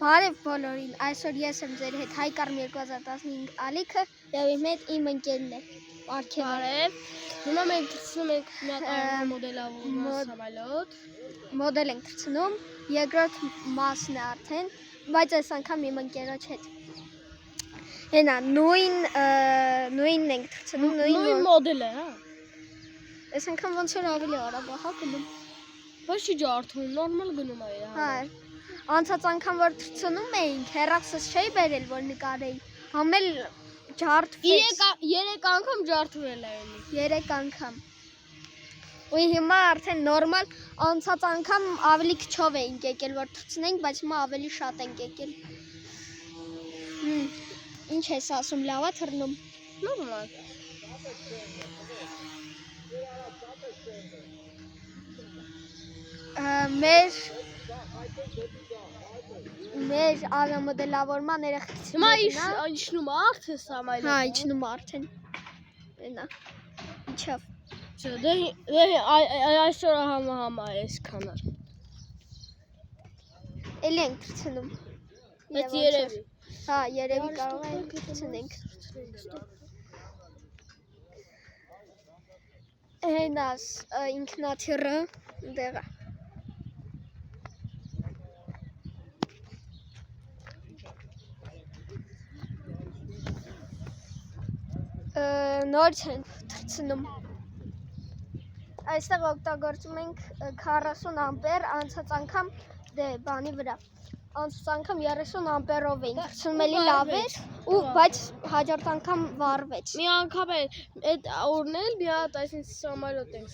Բարև բոլորին, այսօր ես եմ ձեր հետ Հայկարմ 2015 ալիքը և իմ հետ իմ ընկերն է Պարքևը։ Բարև, հիմա մենք թրցնում ենք մի հատ մոդելավորված համալոտ։ Մոդել ենք թրցնում, երկրորդ մասն է արդեն, բայց այս անգամ իմ ընկերոջ հետ։ Հենա, նույնն ենք թրցնում, նույն մոդել է, հա։ Այս անգամ ոնց որ ավելի արագ է, հա գնում։ Ոչ չի ջարդվում, նորմալ գնում է։ Հա, անցած անգամ որ թրցնում էինք, հեռացս չէի բերել, որ նկարեի, համել ջարդվեց։ 3 անգամ ջարդվել է էլի։ 3 անգամ։ Ու հիմա արդեն նորմալ, անցած անգամ ավելի քչով էինք եկել, որ թրցնենք, բայց հիմա ավելի շատ ենք եկել։ Ինչ ես ասում, լավ է թռնում։ Նորմալ։ Մեր ավիամոդելավորման երեխեքից հիմա իջնում է արդեն սամայլոտ։ Հա, իջնում է արդեն։ Այնա։ Իջավ։ Դե այսօր համա այսքանը։ Էլի ենք թրցնում։ Բայց երևի։ Հա, երևի կարող ենք թրցնենք։ Հենաս ինքնաթիռը դեղ է։ Նորից ենք թրցնում։ Այստեղ օգտագործում ենք 40 ամպեր, անցած անգամ բանի վրա։ Անցած անգամ 30 ամպերով էինք թրցնում, էլի լավ էր, բայց հաջորդ անգամ վառվեց։ Մի անգամ է այդ օրնել մի հատ այսինքն սամալոտ ենք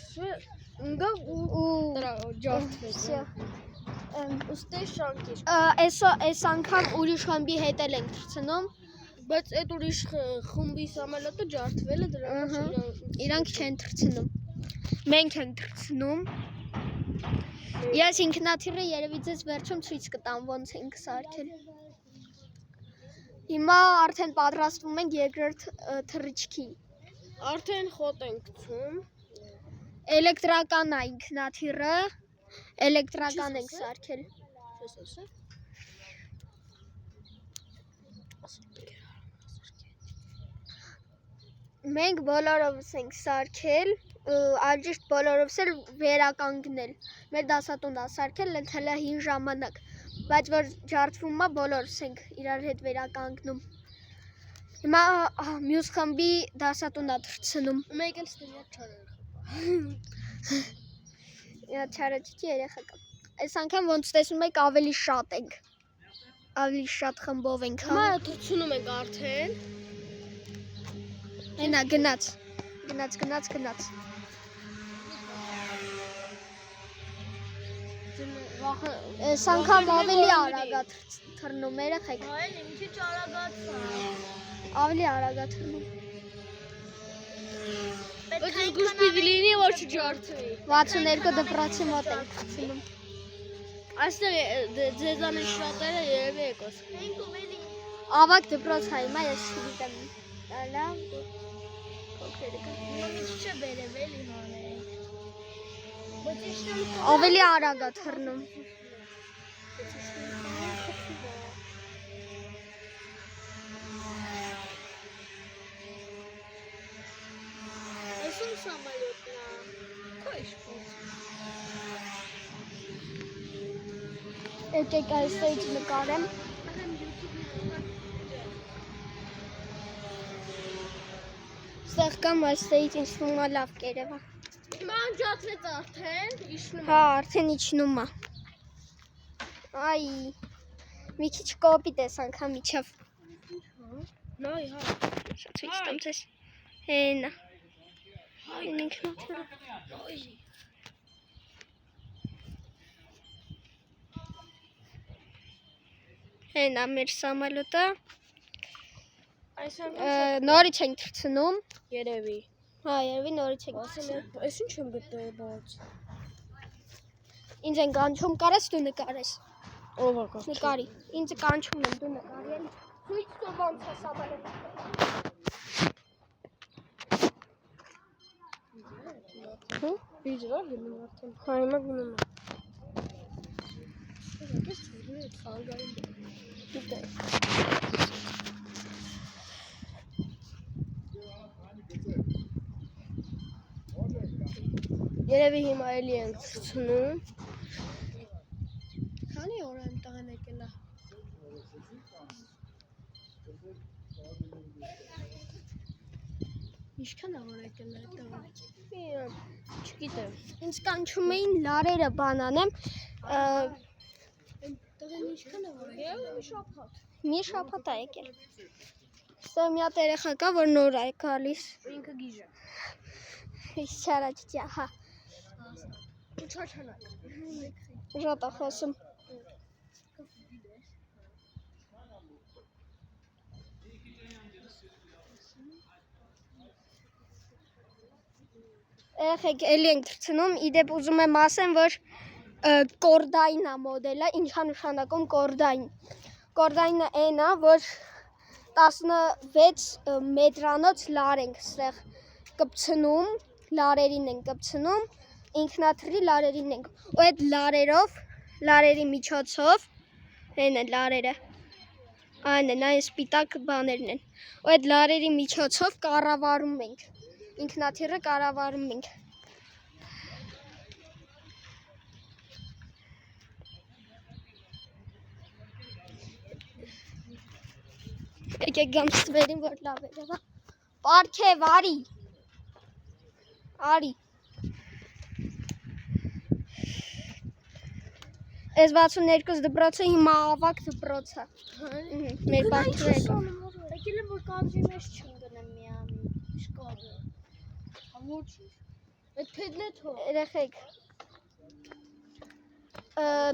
ընկավ ու դրա ջարդվեց։ Ուստի շանկիր։ Այս անգամ ուրիշ խմբի հետ էլ ենք թրցնում, բայց այդ ուրիշ խմբի սամալոտը ջարդվել է դրանց իրանք չեն թրցնում։ Մենք ենք թրցնում։ Ես ինքնաթիռը երևի ձեզ վերջում ցույց կտամ ոնց ենք սարքել։ Հիմա արդեն պատրաստվում ենք երկրորդ թռիչքին։ Արդեն խոտ ենք գցում։ Էլեկտրական է ինքնաթիռը, էլեկտրական ենք սարքել։ Մենք բոլորովս ենք սարքել, ալջիշտ բոլորովս էլ վերականգնել։ Մեր դասատունն է սարքել հələ հին ժամանակ, բայց որ ջարդվում է բոլորս ենք իրար հետ վերականգնում։ Հիմա մյուս խմբի դասատունն է թրցնում։ Մեկ էլ ստենյակ չարը։ Չարաճճի երեխա կա։ Այս անգամ ոնց տեսնում եք ավելի շատ ենք։ Ավելի շատ խմբով ենք։ Հիմա թրցնում ենք արդեն։ Հենա գնաց։ Այս անգամ ավելի արագ է թռնում երեխեք։ Այլ մի քիչ արագացա։ Ավելի արագ է թռնում։ Բայց գուշ պիտի լինի որ չջարդվի։ 62 դպրոցի մոտ ենք թռնում։ Այստեղ ձեզանից շատերը երևի եկոս։ Ավագ դպրոց է հիմա ես չգիտեմ։ Լավ։ Ավելի արագ է թռնում։ Այսում սամալյոտն է։ Քույր։ Եկեք այստեղ նկարեմ։ Ստեղ կամ այստեղ ինձ թվում է լավ կերևա։ Հիմա անջատվեց արդեն, իջնում է։ Հա, արդեն իջնում է։ Այ, մի քիչ կոպիտ ես անգամ իջավ։ Նայ, հա։ Ցույց տամ ձեզ։ Հենա։ Հեն ինքնաթիռը։ Հենա մեր սամալոտը։ Նորից ենք թրցնում։ Երևի։ Հա, երևի նորից ենք թրցնում։ Այս ինչ եմ գտել բաց։ Ինձ են կանչում, կարես դու նկարես։ Ով է կանչում։ Նկարի։ Ինձ կանչում են դու նկարի էլի։ Ցույց տու ոնց է սամալոտը։ Հա, Իջրա գնում արդեն։ Հայմա գնում է։ Ես չունի ցանկային։ Երևի հիմա էլի ենք ցնում։ Քանի օր եմ տղեն եկել է։ Ինչքան է որ եկել է տղեն։ Չգիտեմ։ Ինձ կանչում էին լարերը բանանեմ։ Տղեն ինչքան է որ եկել։ Մի շաբաթ։ Մի շաբաթ է եկել։ Սա մի հատ երեխա կա, որ նոր է գալիս։ Ինքը գիժ է։ Իշխարաճ հա։ Չաչանակ։ Շատ է խոսում։ Երեխեք էլի ենք թրցնում, իդեպ ուզում եմ ասեմ, որ կորդային է մոդելը, ինչա նշանակում կորդային։ Կորդայինը այն է, որ 16 մետրանոց լար ենք ստեղ կպցնում, լարերին ենք կպցնում, ինքնաթրի լարերին ենք, ու այդ լարերով, լարերի միջոցով, այն են լարերը, այն են, այն սպիտակ բաներն են, ու այդ լարերի միջոցով կառավարում ենք, ինքնաթիրը կառավարում ենք։ Եկեք գամ ստվերին, որ լավ էր եղա։ Պարքև, արի։ Արի։ Այս 62 դպրոցը հիմա ավակ դպրոց է։ Մեր պարքերը։ Եկել եմ որ կադրի մեջ չընկնեմ միամի շկալը։ Ոչ։ Այդ փեդլետ հո։ Երեխեք։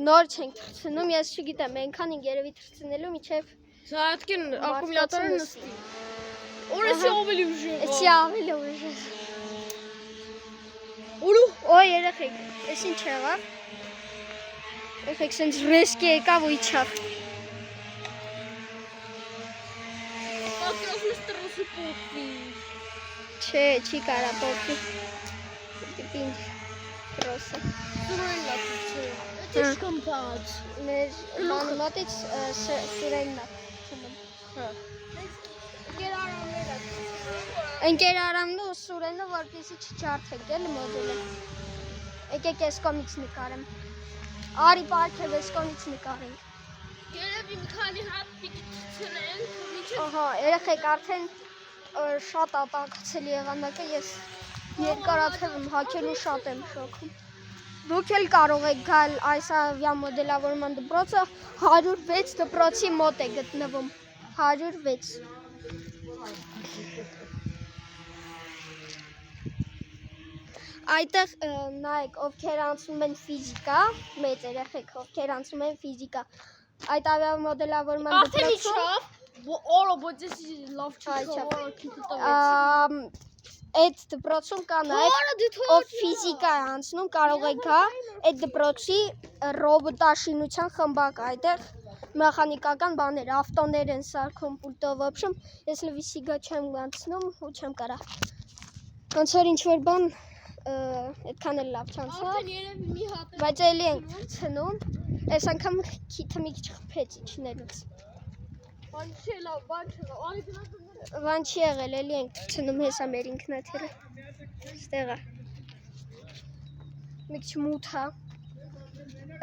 Նոր չենք թրցնում, ես չգիտեմ, այնքան ենք երևի թրցնելու միջև Զայատքին ակումուլյատորը նստի։ Օրեսի ավելի ուժեղ։ Էսի ավելի ուժեղ։ Ուրու։ Օ երեխեք, էս ինչ եղավ։ Երեխեք սենց ռեսկի եկավ ու իջավ։ Պատրաստ ստրոսի փոփի։ Չէ, չի կարա փոփի։ Դեպի ինչ ռոսը։ Սուրեն լացի։ Դա շկամփած։ Մեր բանուտից սուրենն է։ Ընկեր Արամն ու Սուրենը, որպեսզի չջարդեք էլի մոդելը։ Եկեք այս կողմից նկարեմ։ Արի պարքև այս կողմից նկարենք։ Երևի մի քանի հատ պիտի ցնենք։ Ահա, երեխեք արդեն շատ ապակցել եղանակը, ես երկարաթև եմ հագելու շատ եմ շոքում։ Դուք էլ կարող եք գալ այս ավիա մոդելավորման դպրոցը 106 դպրոցի մոտ է գտնվում։ 106։ Այդտեղ նայեք, ովքեր անցնում են ֆիզիկա, մեծ երեխեք, ովքեր անցնում են ֆիզիկա, այդ ավիա մոդելավորման դպրոցում Օրը բոջեսի լավ չքով։ Այդ դպրոցում կա նաև ով ֆիզիկա է անցնում, կարող է գա այդ դպրոցի ռոբոտաշինության խմբակ, այդտեղ մեխանիկական բաներ, ավտոներ են սարքում պուլտով, ոբշեմ, ես լվիսիգա չեմ անցնում ու չեմ կարա։ Ոնց որ ինչ-որ բան այդքան էլ լավ չանցավ, բայց էլի ենք թրցնում, այս անգամ քիթը մի քիչ խփեց իջնելուց։ Բան չի եղել, էլի ենք թրցնում, հեսա մեր ինքնաթիռը, ստեղ է, մի քիչ մութ է,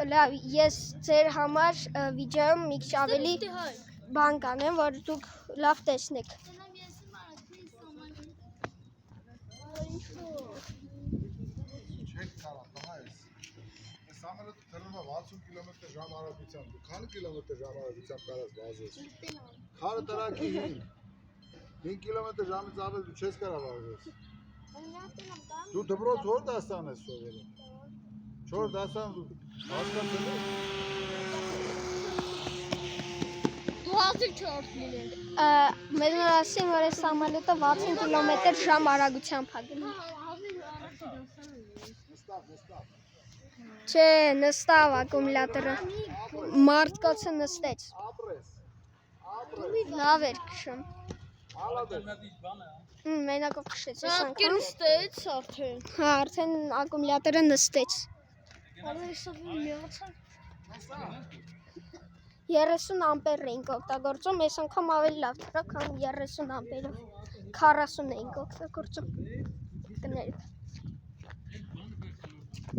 լավ, ես ձեր համար վիդեոյում մի քիչ ավելի բան կանեմ, որ դուք լավ տեսնեք։ Samolot tırmanma 60 km/h arabicam. Kaç km/h arabicam karas bazısı? Kar taraki hin. 1000 km/h zaten düşes kara bazısı. Tu dobro zor dastan söyle. Çor dastan başka söyle. Դու չորդ լինել։ Մեզ նոր ասին, որ այս սամալյոտը 60 կմ/ժ արագությամբ է գնում։ Չէ, նստավ ակումուլյատորը։ Մարդկոցը նստեց։ Լավ էր քշում։ Մենակով քշեց այս անգամ։ Նստեց արդեն։ Հա, արդեն ակումուլյատորը նստեց։ 30 ամպեր էինք օգտագործում, այս անգամ ավելի լավ դրա, քան 30 ամպերով 40 էինք օգտագործում։ Կներեք։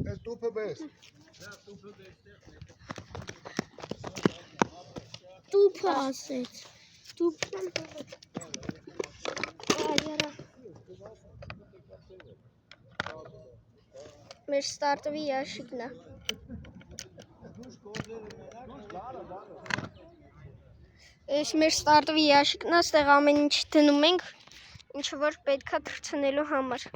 Այս տուփը բես։ Տուփը ասեց։ Տուփը։ Մեր ստարտվի ящикն է։ Այս մեր ստարտվի ящикն է, այստեղ ամեն ինչ դնում ենք, ինչը որ պետքա թռցնելու համար։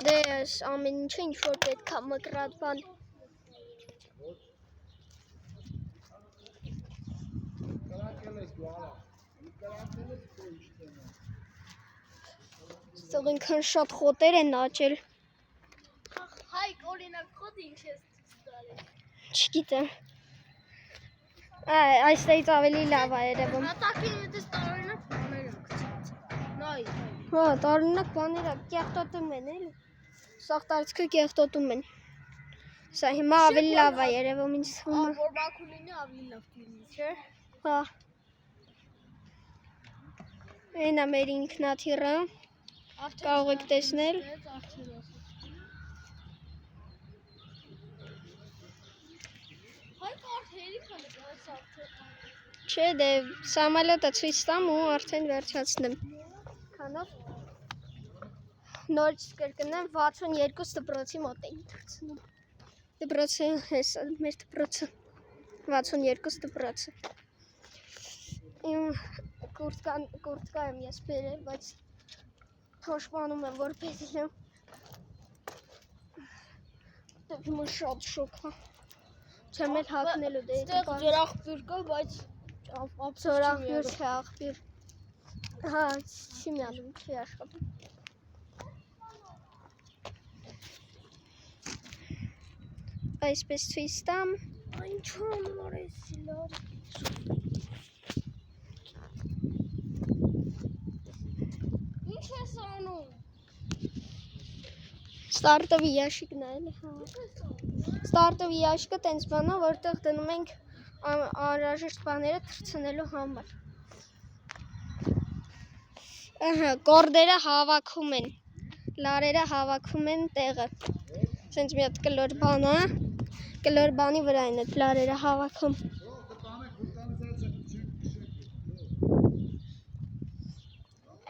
Դե այս ամեն ինչը ինչ որ պետքա մկրատ բան։ Ստեղ ինքան շատ խոտեր են աճել։ Հայք օրինակ խոտ ինչ ես ստալի։ Չգիտեմ։ Այստեղից ավելի լավ է երևում։ Հատակին դες տարօրինակ բաներ են գցած։ Նայ։ Հա, տարօրինակ բաները կեղտոտում են էլի։ Սաղ տարածքը կեղտոտում են։ Սա հիմա ավելի լավ է երևում ինձ թվում է։ Որ Բաքուլինի ավելի լավ դինի, չէ՞։ Հա։ Այն է մեր ինքնաթիռը։ Կարող եք տեսնել։ Հայք արդեն քանից արդեն։ Չէ, դե սամալյոտը ցույց տամ ու արդեն վերջացնեմ։ Քանով նորից կրկնեմ 62% մոտ էի դրցնում։ Դպրոցը հեսա մեր դպրոցը 62%։ Իմ կուրտկա եմ ես բերել, բայց փոշմանում եմ որ պետք է։ Դեպի շատ շոկ է։ Չեմ էլ հագնելու դե Ստեղ ջրախբյուր կա, բայց Ձորախբյուր չէ, աղբյուր։ Հա, չի միանում, չի աշխատում։ Այսպես ցույց տամ։ Ինչու՞ նորից լավ։ Ինչ ես անում։ Ստարտովի ящикն է, էլի, հա։ Ստարտովի ящикը տենց բան է, որտեղ դնում ենք անհրաժեշտ բաները թռցնելու համար։ Ահա, կորդերը հավաքում են, լարերը հավաքում են տեղը։ Սենց մի հատ կլոր բան է, կլոր բանի վրա են այդ լարերը հավաքում։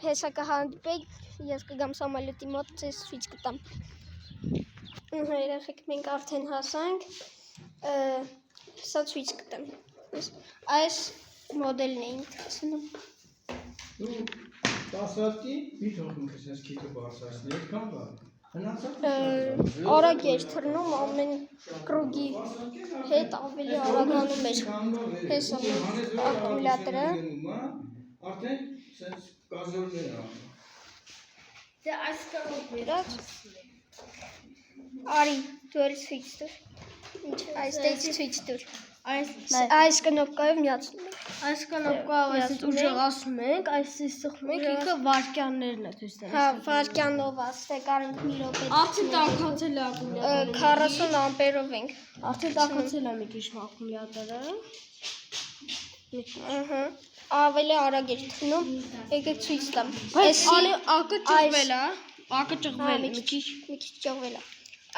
Հեսա կհանդիպեք, ես կգամ սամալյոտի մոտ ձեզ ցույց կտամ։ Երեխեք մենք արդեն հասանք, սա ցույց կտամ։ Այս մոդելն էինք թռցնում։ Տասատի մի թողնում քսես քիթը բարձրացնի, այդքան բա։ Արագ էր թռնում ամեն կրուգի հետ ավելի արագանում էր։ Հեսա ակումուլյատորը։ Արդեն սենց գազորներ անում։ Դե այս կարող Իրաց։ Արի, դու էլ ցույց տուր։ Ինչ այստեղից ցույց տուր։ Այս կնոպկայով միացնում ենք։ Այս կնոպկայով այսպես ուժեղ ասում ենք, այսպես սխում ենք, ինքը վարկյաններն է ցույց տալիս։ Հա, վարկյանով աստեք արենք մի րոպե։ Արդեն տաքացել է ակումուլյատորը։ 40 ամպերով ենք։ Արդեն տաքացել է մի քիչ ակումուլյատորը։ Ահա, ավելի արագ էր թռնում։ Եկեք ցույց տամ։ Այս ակը ճղվել է, ակը ճղվել է մի քիչ ճղվել է։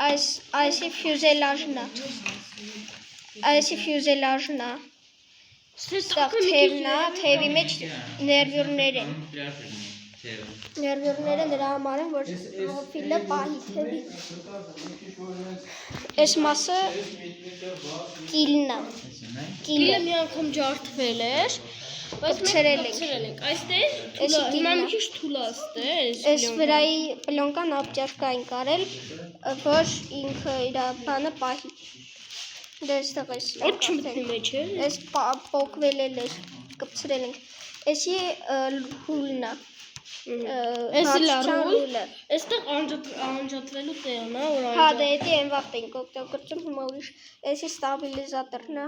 Այսի ֆյուզելաժն է։ Այսի ֆյուզելաժն է։ Ստեղ թևն է, թևի մեջ ներվյուրներ են։ Ներվյուրները նրա համար են, որ ֆիլը պահի թևի։ Այս մասը կիլն է։ Կիլը մի անգամ ջարդվել էր, բայց Կպցրել ենք։ մենք այստեղ հիմա մի քիչ թուլ է այստեղ։ Այս վրայի պլոնկան ապճարկա ենք արել, որ ինքը իր բանը պահի։ Դե այստեղ էս։ Ոչ չմտնի մեջ է։ Այս պոկվել էլ էր, կպցրել ենք։ Էսի հուլն է։ Էսի լարուլը։ Այստեղ անջատվելու տեղն է, որ Հա, դե էդի այն վաղտ ենք օգտագործում, հիմա ուրիշ։ Էսի ստաբիլիզատորն է։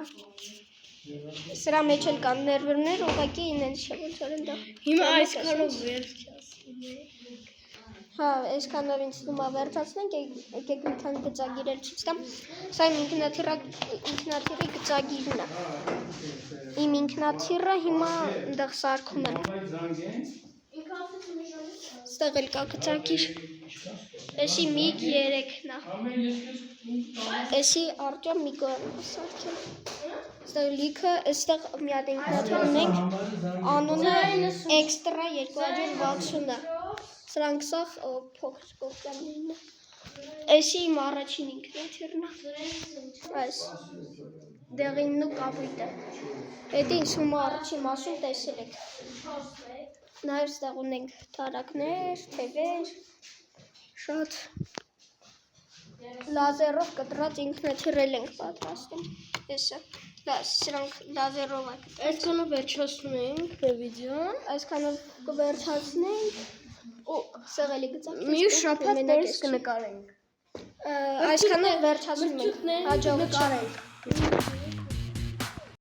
Սրա մեջ էլ կան ներվյուրներ, ուղղակի ինձ չէ ոնց որ ընդա։ հիմա այսքանով վերջ ասում ենք։ Հա, այսքանով ինձ թվում է վերջացնենք, եկեք մի քանի գծագիրեր ցույց տամ։ Սա իմ ինքնաթիռի գծագիրն է։ Իմ ինքնաթիռը հիմա այնտեղ սարքում եմ։ Ստեղ էլ կա գծագիր։ Էսի MiG 3-ն է։ Էսի Արտյոմ MiG-ը սարքել։ Ստեղ լիքը, այստեղ մի հատ ինքնաթիռ ունենք, անունը Extra 260 է։ Սրանք սաղ փոքր կոպիաներն է։ Էսի իմ առաջին ինքնաթիռն է։ Այս դեղինն ու կապույտը։ Հետո ինձ հիմա առաջին մասում տեսել եք։ Նաև ստեղ ունենք թարակներ, թևեր, շատ լազերով կտրած ինքնաթիռ ենք պատրաստում։ Էսը։ Սրանք լազերով է կտրած։ Այսքանով վերջացնում ենք վիդեոն։ Այսքանով կվերջացնենք։ Ու սեղելի գծակից Մի շաբաթ դերս կնկարենք։ Այսքանով վերջացնում ենք։ Հաջող նկարենք։